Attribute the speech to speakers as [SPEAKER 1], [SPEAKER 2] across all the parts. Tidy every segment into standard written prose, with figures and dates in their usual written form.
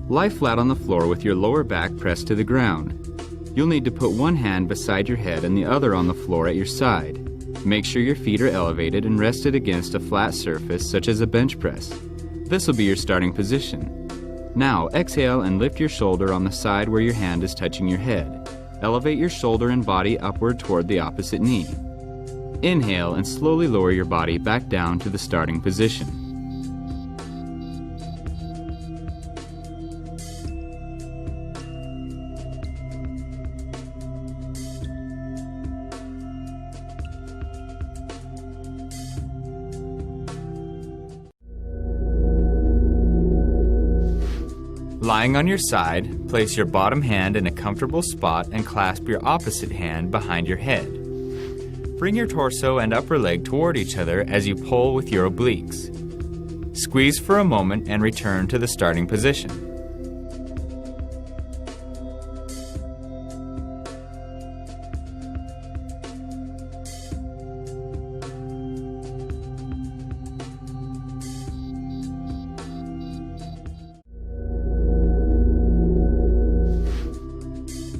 [SPEAKER 1] Lie flat on the floor with your lower back pressed to the ground. You'll need to put one hand beside your head and the other on the floor at your side. Make sure your feet are elevated and rested against a flat surface such as a bench press. This will be your starting position. Now exhale and lift your shoulder on the side where your hand is touching your head. Elevate your shoulder and body upward toward the opposite knee. Inhale and slowly lower your body back down to the starting position. Lying on your side, place your bottom hand in a comfortable spot and clasp your opposite hand behind your head. Bring your torso and upper leg toward each other as you pull with your obliques. Squeeze for a moment and return to the starting position.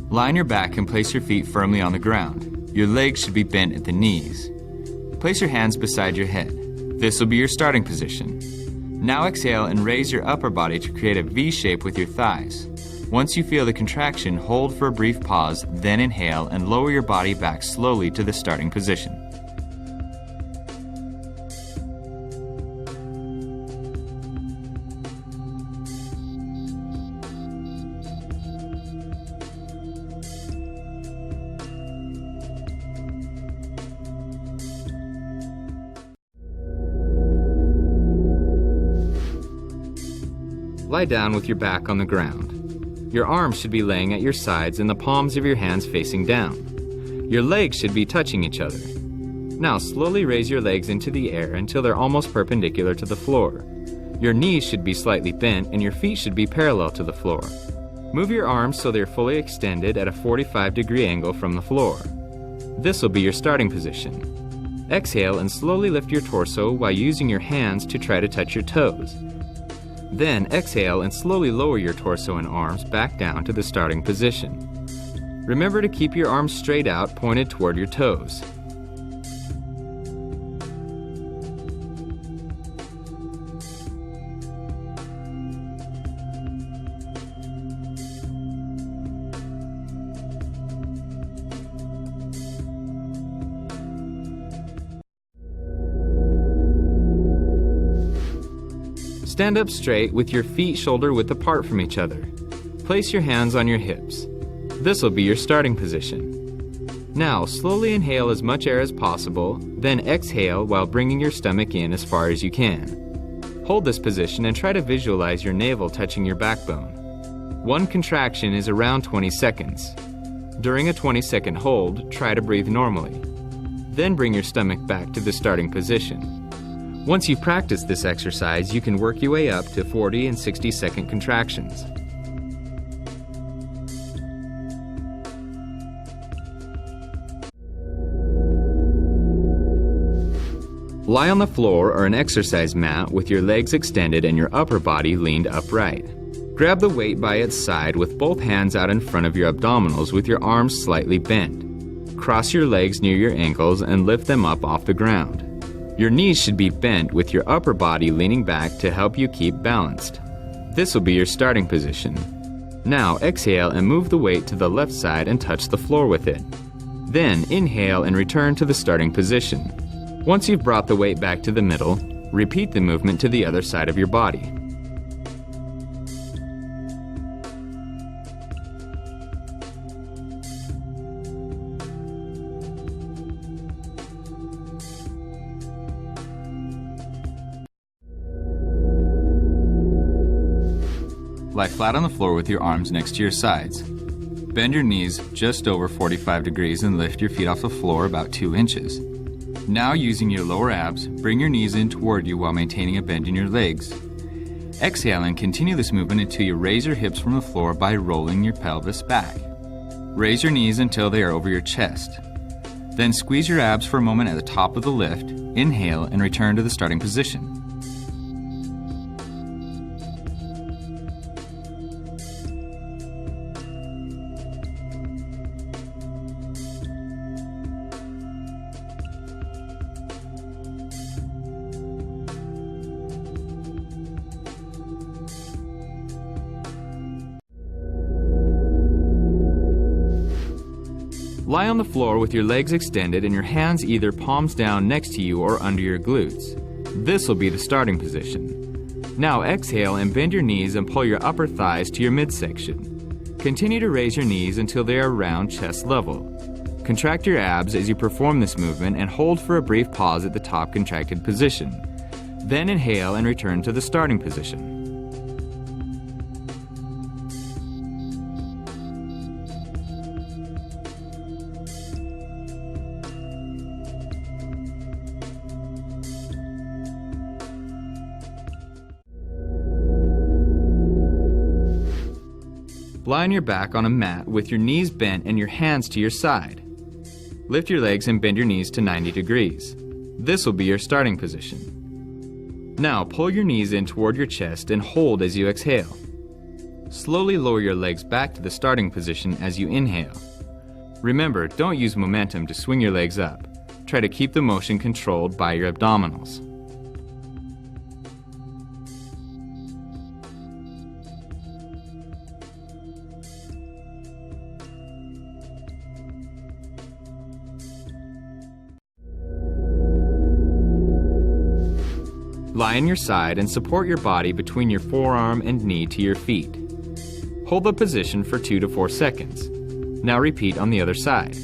[SPEAKER 1] Lie on your back and place your feet firmly on the ground. Your legs should be bent at the knees. Place your hands beside your head. This will be your starting position. Now exhale and raise your upper body to create a V shape with your thighs. Once you feel the contraction, hold for a brief pause, then inhale and lower your body back slowly to the starting position. Lie down with your back on the ground. Your arms should be laying at your sides and the palms of your hands facing down. Your legs should be touching each other. Now slowly raise your legs into the air until they're almost perpendicular to the floor. Your knees should be slightly bent and your feet should be parallel to the floor. Move your arms so they're fully extended at a 45-degree angle from the floor. This will be your starting position. Exhale and slowly lift your torso while using your hands to try to touch your toes. Then exhale and slowly lower your torso and arms back down to the starting position. Remember to keep your arms straight out, pointed toward your toes. Stand up straight with your feet shoulder-width apart from each other. Place your hands on your hips. This will be your starting position. Now, slowly inhale as much air as possible, then exhale while bringing your stomach in as far as you can. Hold this position and try to visualize your navel touching your backbone. One contraction is around 20 seconds. During a 20-second hold, try to breathe normally. Then bring your stomach back to the starting position. Once you've practiced this exercise, you can work your way up to 40 and 60-second contractions. Lie on the floor or an exercise mat with your legs extended and your upper body leaned upright. Grab the weight by its side with both hands out in front of your abdominals with your arms slightly bent. Cross your legs near your ankles and lift them up off the ground. Your knees should be bent with your upper body leaning back to help you keep balanced. This will be your starting position. Now exhale and move the weight to the left side and touch the floor with it. Then inhale and return to the starting position. Once you've brought the weight back to the middle, repeat the movement to the other side of your body. Lie flat on the floor with your arms next to your sides. Bend your knees just over 45 degrees and lift your feet off the floor about 2 inches. Now using your lower abs, bring your knees in toward you while maintaining a bend in your legs. Exhale and continue this movement until you raise your hips from the floor by rolling your pelvis back. Raise your knees until they are over your chest. Then squeeze your abs for a moment at the top of the lift, inhale and return to the starting position. Lie on the floor with your legs extended and your hands either palms down next to you or under your glutes. This will be the starting position. Now exhale and bend your knees and pull your upper thighs to your midsection. Continue to raise your knees until they are around chest level. Contract your abs as you perform this movement and hold for a brief pause at the top contracted position. Then inhale and return to the starting position. Lie on your back on a mat with your knees bent and your hands to your side. Lift your legs and bend your knees to 90 degrees. This will be your starting position. Now pull your knees in toward your chest and hold as you exhale. Slowly lower your legs back to the starting position as you inhale. Remember, don't use momentum to swing your legs up. Try to keep the motion controlled by your abdominals. Lie on your side and support your body between your forearm and knee to your feet. Hold the position for 2 to 4 seconds. Now repeat on the other side.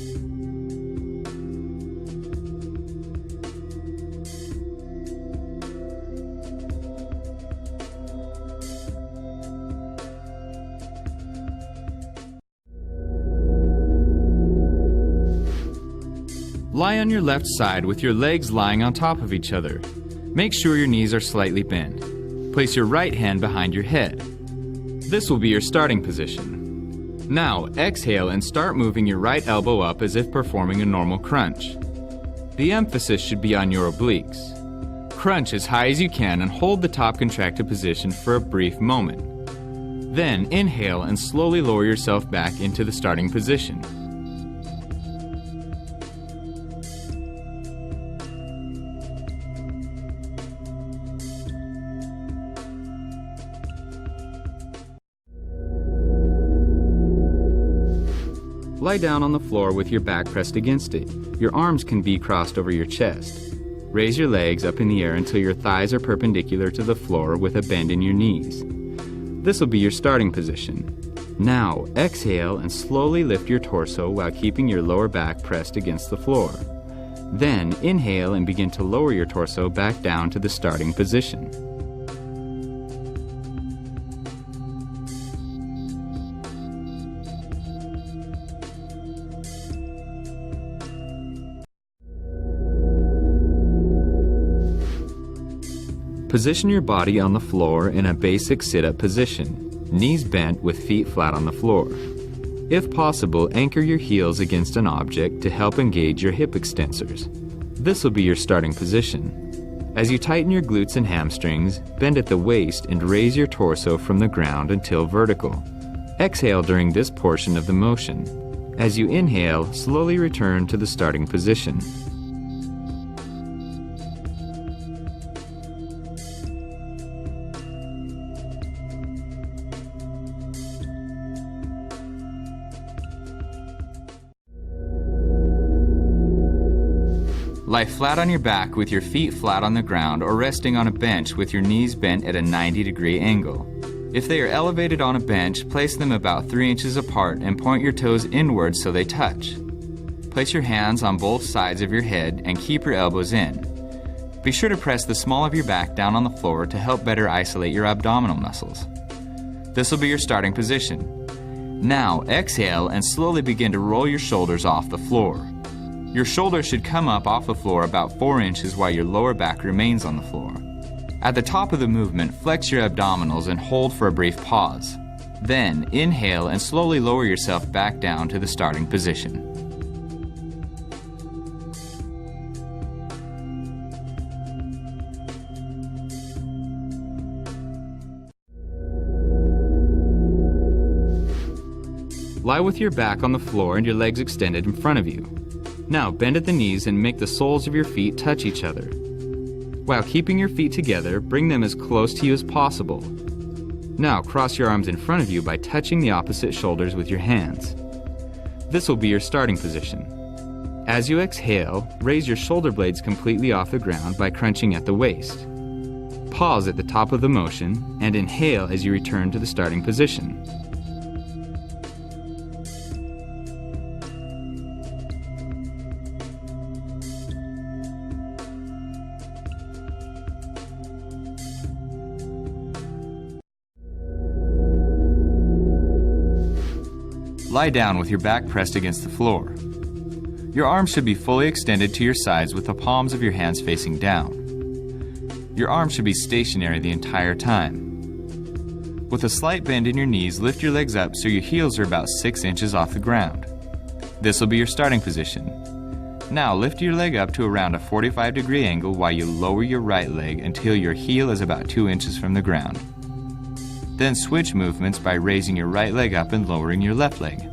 [SPEAKER 1] Lie on your left side with your legs lying on top of each other. Make sure your knees are slightly bent. Place your right hand behind your head. This will be your starting position. Now, exhale and start moving your right elbow up as if performing a normal crunch. The emphasis should be on your obliques. Crunch as high as you can and hold the top contracted position for a brief moment. Then, inhale and slowly lower yourself back into the starting position. Lie down on the floor with your back pressed against it. Your arms can be crossed over your chest. Raise your legs up in the air until your thighs are perpendicular to the floor with a bend in your knees. This will be your starting position. Now, exhale and slowly lift your torso while keeping your lower back pressed against the floor. Then, inhale and begin to lower your torso back down to the starting position. Position your body on the floor in a basic sit-up position, knees bent with feet flat on the floor. If possible, anchor your heels against an object to help engage your hip extensors. This will be your starting position. As you tighten your glutes and hamstrings, bend at the waist and raise your torso from the ground until vertical. Exhale during this portion of the motion. As you inhale, slowly return to the starting position. Lie flat on your back with your feet flat on the ground or resting on a bench with your knees bent at a 90-degree angle. If they are elevated on a bench, place them about 3 inches apart and point your toes inward so they touch. Place your hands on both sides of your head and keep your elbows in. Be sure to press the small of your back down on the floor to help better isolate your abdominal muscles. This will be your starting position. Now, exhale and slowly begin to roll your shoulders off the floor. Your shoulders should come up off the floor about 4 inches while your lower back remains on the floor. At the top of the movement, flex your abdominals and hold for a brief pause. Then, inhale and slowly lower yourself back down to the starting position. Lie with your back on the floor and your legs extended in front of you. Now bend at the knees and make the soles of your feet touch each other. While keeping your feet together, bring them as close to you as possible. Now cross your arms in front of you by touching the opposite shoulders with your hands. This will be your starting position. As you exhale, raise your shoulder blades completely off the ground by crunching at the waist. Pause at the top of the motion and inhale as you return to the starting position. Lie down with your back pressed against the floor. Your arms should be fully extended to your sides with the palms of your hands facing down. Your arms should be stationary the entire time. With a slight bend in your knees, lift your legs up so your heels are about 6 inches off the ground. This will be your starting position. Now lift your leg up to around a 45-degree angle while you lower your right leg until your heel is about 2 inches from the ground. Then switch movements by raising your right leg up and lowering your left leg.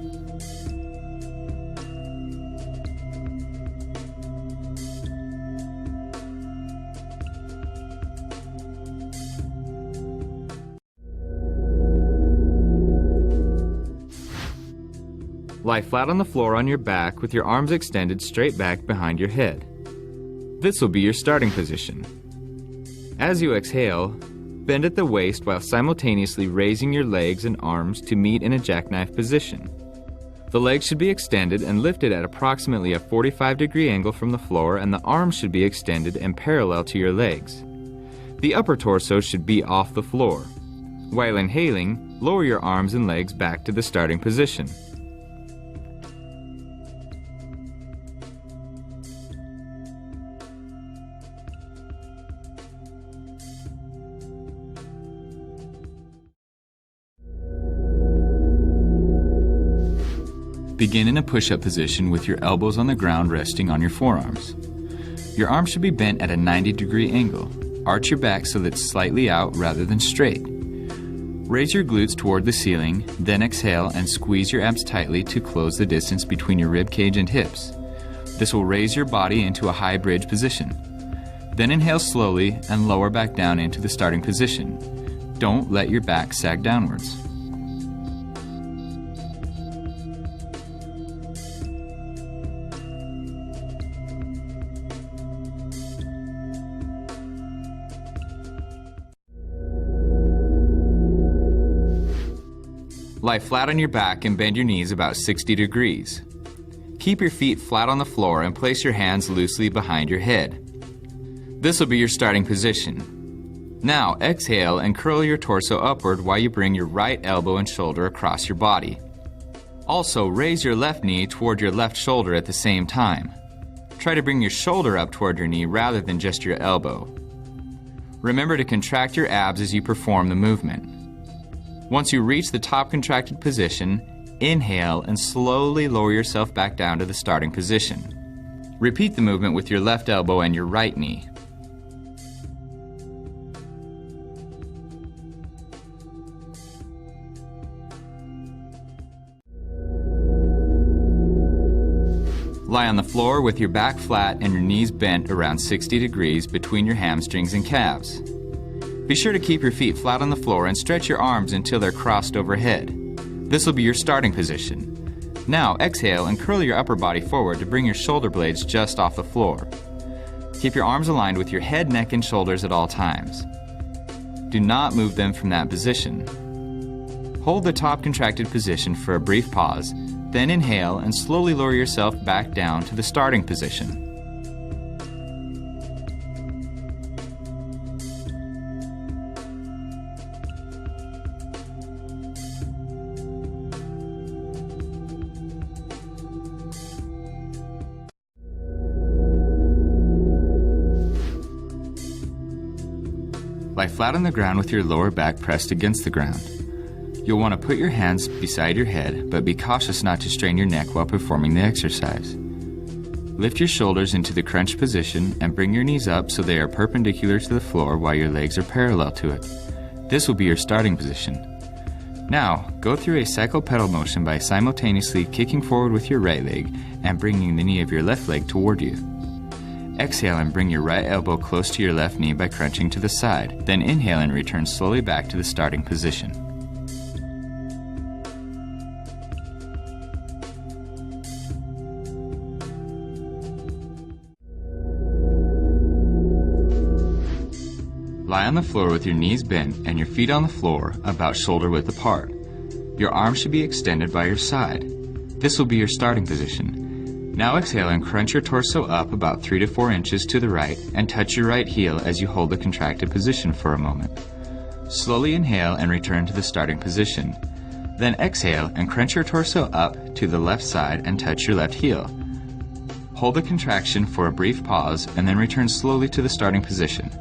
[SPEAKER 1] Lie flat on the floor on your back with your arms extended straight back behind your head. This will be your starting position. As you exhale, bend at the waist while simultaneously raising your legs and arms to meet in a jackknife position. The legs should be extended and lifted at approximately a 45-degree angle from the floor, and the arms should be extended and parallel to your legs. The upper torso should be off the floor. While inhaling, lower your arms and legs back to the starting position. Begin in a push-up position with your elbows on the ground resting on your forearms. Your arms should be bent at a 90-degree angle. Arch your back so that it's slightly out rather than straight. Raise your glutes toward the ceiling, then exhale and squeeze your abs tightly to close the distance between your rib cage and hips. This will raise your body into a high bridge position. Then inhale slowly and lower back down into the starting position. Don't let your back sag downwards. Lie flat on your back and bend your knees about 60 degrees. Keep your feet flat on the floor and place your hands loosely behind your head. This will be your starting position. Now exhale and curl your torso upward while you bring your right elbow and shoulder across your body. Also raise your left knee toward your left shoulder at the same time. Try to bring your shoulder up toward your knee rather than just your elbow. Remember to contract your abs as you perform the movement. Once you reach the top contracted position, inhale and slowly lower yourself back down to the starting position. Repeat the movement with your left elbow and your right knee. Lie on the floor with your back flat and your knees bent around 60 degrees between your hamstrings and calves. Be sure to keep your feet flat on the floor and stretch your arms until they're crossed overhead. This will be your starting position. Now exhale and curl your upper body forward to bring your shoulder blades just off the floor. Keep your arms aligned with your head, neck, and shoulders at all times. Do not move them from that position. Hold the top contracted position for a brief pause, then inhale and slowly lower yourself back down to the starting position. Lie flat on the ground with your lower back pressed against the ground. You'll want to put your hands beside your head, but be cautious not to strain your neck while performing the exercise. Lift your shoulders into the crunch position and bring your knees up so they are perpendicular to the floor while your legs are parallel to it. This will be your starting position. Now, go through a cycle pedal motion by simultaneously kicking forward with your right leg and bringing the knee of your left leg toward you. Exhale and bring your right elbow close to your left knee by crunching to the side. Then inhale and return slowly back to the starting position. on the floor with your knees bent and your feet on the floor about shoulder width apart. Your arms should be extended by your side. This will be your starting position. Now exhale and crunch your torso up about 3 to 4 inches to the right and touch your right heel as you hold the contracted position for a moment. Slowly inhale and return to the starting position. Then exhale and crunch your torso up to the left side and touch your left heel. Hold the contraction for a brief pause and then return slowly to the starting position.